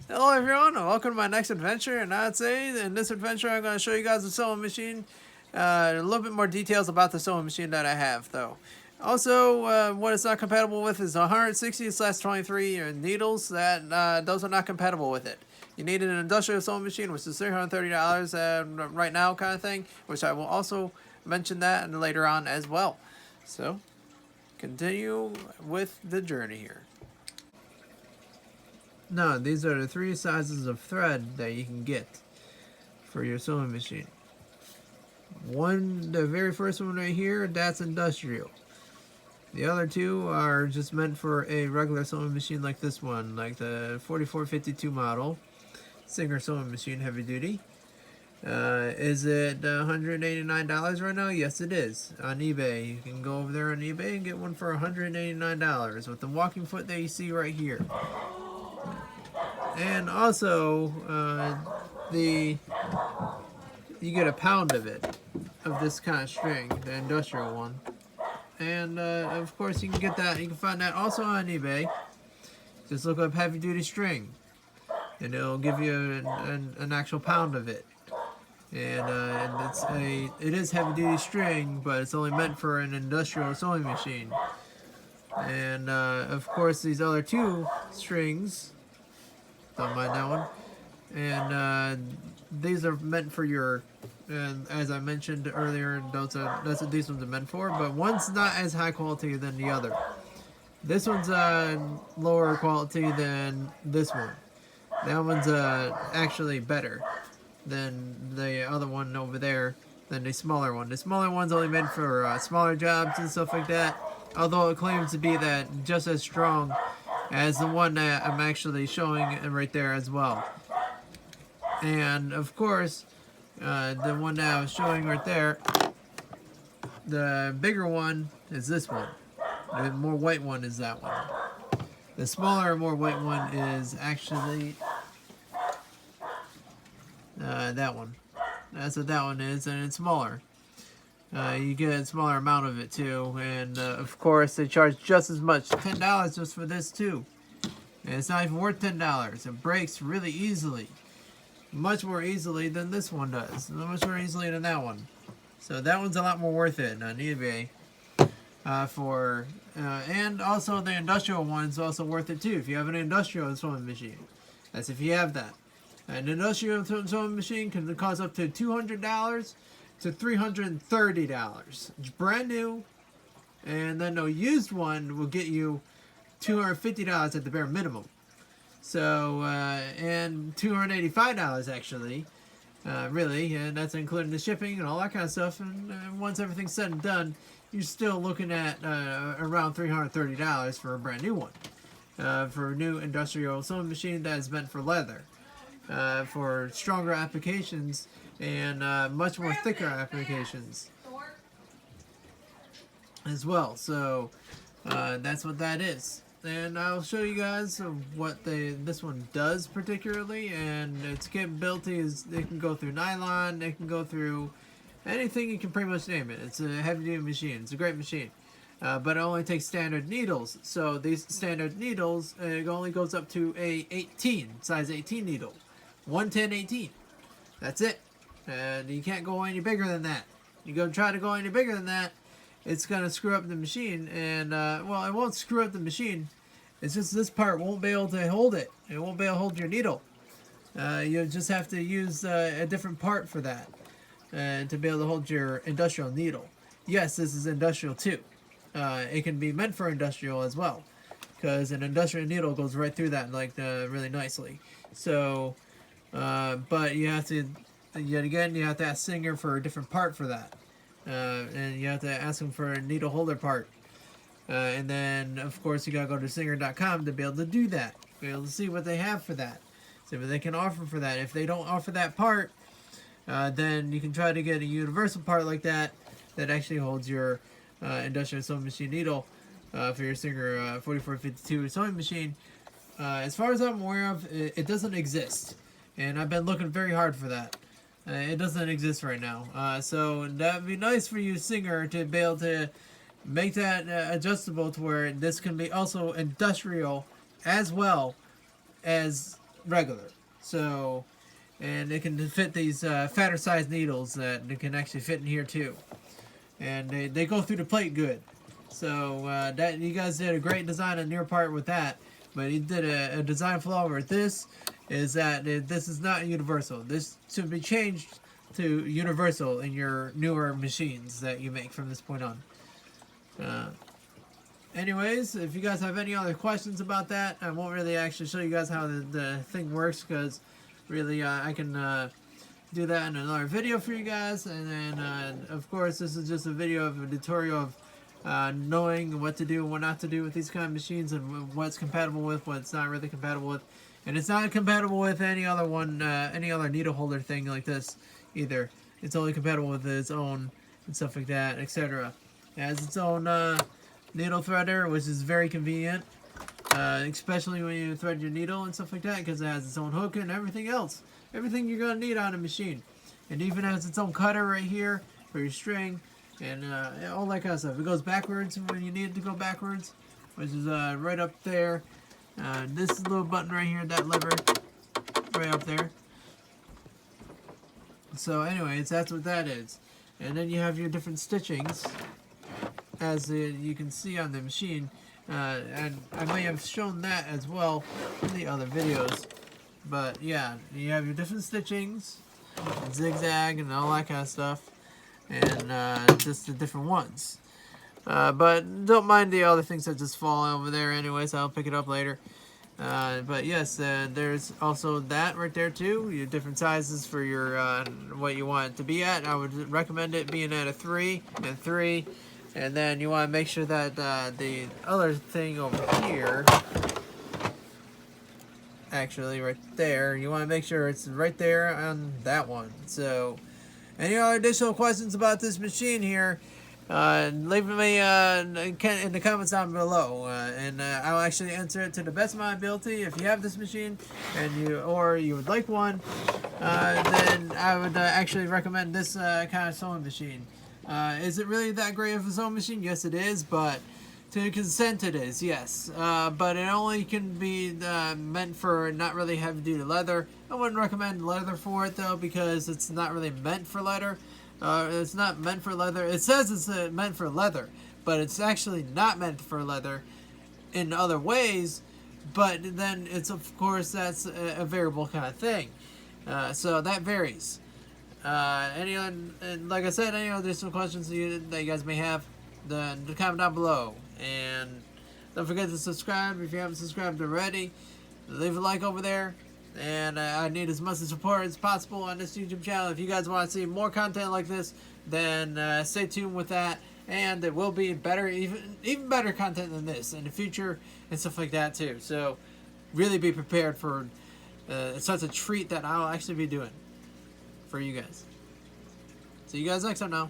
Hello everyone, and welcome to my next adventure. And I'd say in this adventure I'm going to show you guys the sewing machine. A little bit more details about the sewing machine that I have though. Also, what it's not compatible with is 160/23 needles. Those are not compatible with it. You need an industrial sewing machine, which is $330 right now kind of thing, which I will also mention that later on as well. So, continue with the journey here. Now, these are the three sizes of thread that you can get for your sewing machine. The very first one right here, that's industrial. The other two are just meant for a regular sewing machine like this one, like the 4452 model Singer sewing machine, heavy duty. Is it $189 right now? Yes, it is. On eBay. You can go over there on eBay and get one for $189 with the walking foot that you see right here. And also, you get a pound of it, of this kind of string, the industrial one. And of course, you can get that. You can find that also on eBay. Just look up heavy duty string, and it'll give you an actual pound of it. And it is heavy duty string, but it's only meant for an industrial sewing machine. And of course, these other two strings, don't mind that one. And these are meant for your, and as I mentioned earlier, that's what these ones are meant for. But one's not as high quality than the other. This one's lower quality than this one. That one's actually better than the other one over there, than the smaller one. The smaller one's only meant for smaller jobs and stuff like that. Although it claims to be that just as strong as the one that I'm actually showing right there as well. And of course, the one that I was showing right there, the bigger one is this one. The more white one is that one. The smaller, more white one is actually that one. That's what that one is, and it's smaller. You get a smaller amount of it too, and of course they charge just as much, $10 just for this too. And it's not even worth $10. It breaks really easily, much more easily than this one does, much more easily than that one. So that one's a lot more worth it on eBay. And also the industrial one's also worth it too if you have an industrial sewing machine. That's if you have that. An industrial sewing machine can cost up to $200 to $330. It's brand new, and then a used one will get you $250 at the bare minimum. So and $285 actually, really, and that's including the shipping and all that kind of stuff. And once everything's said and done, you're still looking at around $330 for a brand new one, for a new industrial sewing machine that is meant for leather. For stronger applications and much more thicker applications as well. So that's what that is. And I'll show you guys what this one does particularly. And its capability is it can go through nylon, it can go through anything, you can pretty much name it. It's a heavy duty machine. It's a great machine. But it only takes standard needles. So these standard needles, it only goes up to a size 18 needle. 110/18. That's it. And you can't go any bigger than that. You go try to go any bigger than that, it's going to screw up the machine. And, well, it won't screw up the machine. It's just this part won't be able to hold it. It won't be able to hold your needle. You'll just have to use a different part for that to be able to hold your industrial needle. Yes, this is industrial too. It can be meant for industrial as well, because an industrial needle goes right through that like really nicely. So, but you have to, yet again, you have to ask Singer for a different part for that, and you have to ask them for a needle holder part. And then, of course, you gotta go to Singer.com to be able to do that, be able to see what they have for that, see what they can offer for that. If they don't offer that part, then you can try to get a universal part like that that actually holds your industrial sewing machine needle for your Singer 4452 sewing machine. As far as I'm aware of, it doesn't exist, and I've been looking very hard for that. It doesn't exist right now. So that would be nice for you, Singer, to be able to make that adjustable to where this can be also industrial as well as regular. So, and it can fit these fatter size needles that it can actually fit in here too. And they go through the plate good. So that you guys did a great design on your part with that. But you did a design flaw with this, is that this is not universal. This should be changed to universal in your newer machines that you make from this point on. Anyways, if you guys have any other questions about that, I won't really actually show you guys how the thing works, because really I can do that in another video for you guys. And then of course this is just a video of a tutorial of knowing what to do and what not to do with these kind of machines, and what's compatible with, what's not really compatible with. And it's not compatible with any other one, any other needle holder thing like this either. It's only compatible with its own and stuff like that, etc. It has its own needle threader, which is very convenient, especially when you thread your needle and stuff like that, because it has its own hook and everything else. Everything you're going to need on a machine. It even has its own cutter right here for your string, and all that kind of stuff. It goes backwards when you need it to go backwards, which is right up there. This little button right here, that lever, right up there. So anyways, that's what that is. And then you have your different stitchings, as you can see on the machine. And I may have shown that as well in the other videos. But yeah, you have your different stitchings, zigzag and all that kind of stuff. And just the different ones. But don't mind the other things that just fall over there anyways. I'll pick it up later. But yes, there's also that right there too. Your different sizes for your what you want it to be at. I would recommend it being at a 3 and 3. And then you want to make sure that the other thing over here, actually right there, you want to make sure it's right there on that one. So any other additional questions about this machine here, leave me in the comments down below, and I'll actually answer it to the best of my ability. If you have this machine and you would like one, then I would actually recommend this kind of sewing machine. Is it really that great of a sewing machine? Yes, it is, but to an extent it is, yes. But it only can be meant for not really heavy-duty leather. I wouldn't recommend leather for it, though, because it's not really meant for leather. It's not meant for leather. It says it's meant for leather, but it's actually not meant for leather in other ways. But then it's, of course, that's a variable kind of thing. So that varies. Like I said, any additional questions that you guys may have, then comment down below. And don't forget to subscribe if you haven't subscribed already. Leave a like over there. And I need as much support as possible on this YouTube channel. If you guys want to see more content like this, then stay tuned with that. And there will be better, even better content than this in the future and stuff like that too. So really be prepared for such a treat that I'll actually be doing for you guys. See you guys next time now.